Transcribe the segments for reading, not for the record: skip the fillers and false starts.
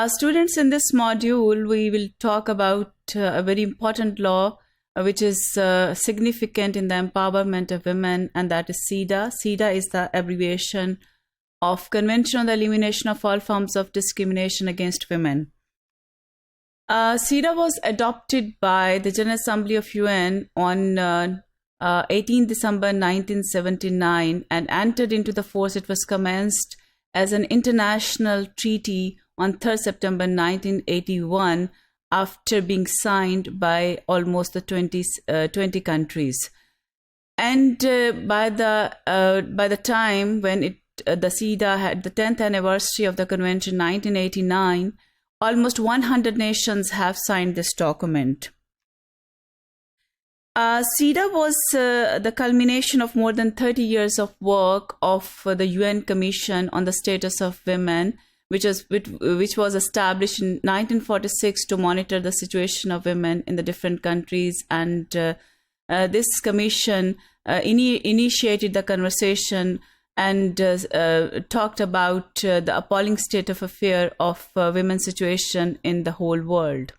Students, in this module, we will talk about a very important law which is significant in the empowerment of women, and that is CEDAW. CEDAW is the abbreviation of Convention on the Elimination of All Forms of Discrimination Against Women. CEDAW was adopted by the General Assembly of UN on 18 December 1979 and entered into the force. It was commenced as an international treaty on 3rd September 1981 after being signed by almost the 20 countries. And by the time when the CEDAW had the 10th anniversary of the convention, 1989, almost 100 nations have signed this document. CEDAW was the culmination of more than 30 years of work of the UN Commission on the Status of Women, which was established in 1946 to monitor the situation of women in the different countries. And this commission initiated the conversation and talked about the appalling state of affair of women's situation in the whole world.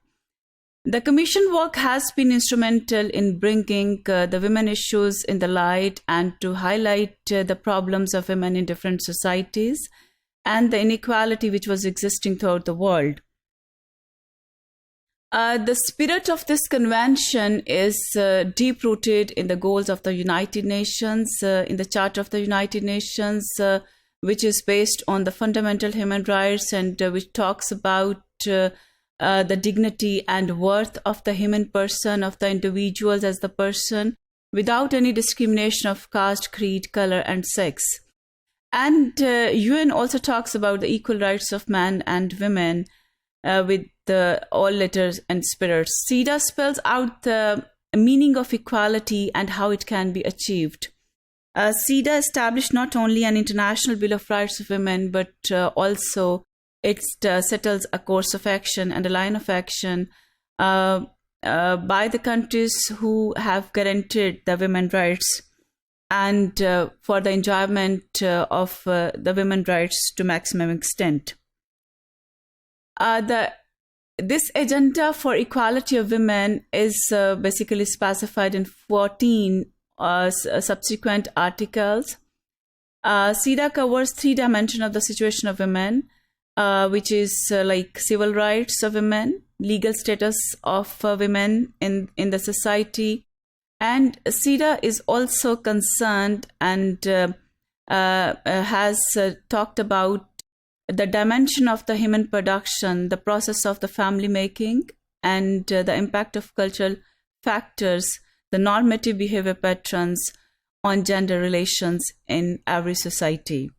The commission work has been instrumental in bringing the women issues in the light and to highlight the problems of women in different societies and the inequality which was existing throughout the world. The spirit of this convention is deep-rooted in the goals of the United Nations, in the Charter of the United Nations, which is based on the fundamental human rights and which talks about the dignity and worth of the human person, of the individuals as the person, without any discrimination of caste, creed, color, and sex. And UN also talks about the equal rights of men and women with all letters and spirits. CEDAW spells out the meaning of equality and how it can be achieved. CEDAW established not only an international Bill of Rights of Women, but also it settles a course of action and a line of action by the countries who have guaranteed the women's rights and for the enjoyment of the women's rights to maximum extent. This agenda for equality of women is basically specified in 14 subsequent articles. CEDAW covers 3 dimensions of the situation of women, which is like civil rights of women, legal status of women in the society, and CEDAW is also concerned and has talked about the dimension of the human production, the process of the family making, and the impact of cultural factors, the normative behavior patterns on gender relations in every society.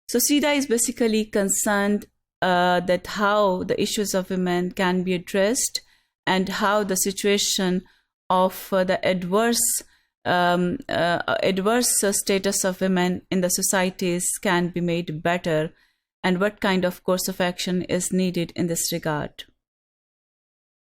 So CEDAW is basically concerned that how the issues of women can be addressed and how the situation of the adverse status of women in the societies can be made better, and what kind of course of action is needed in this regard.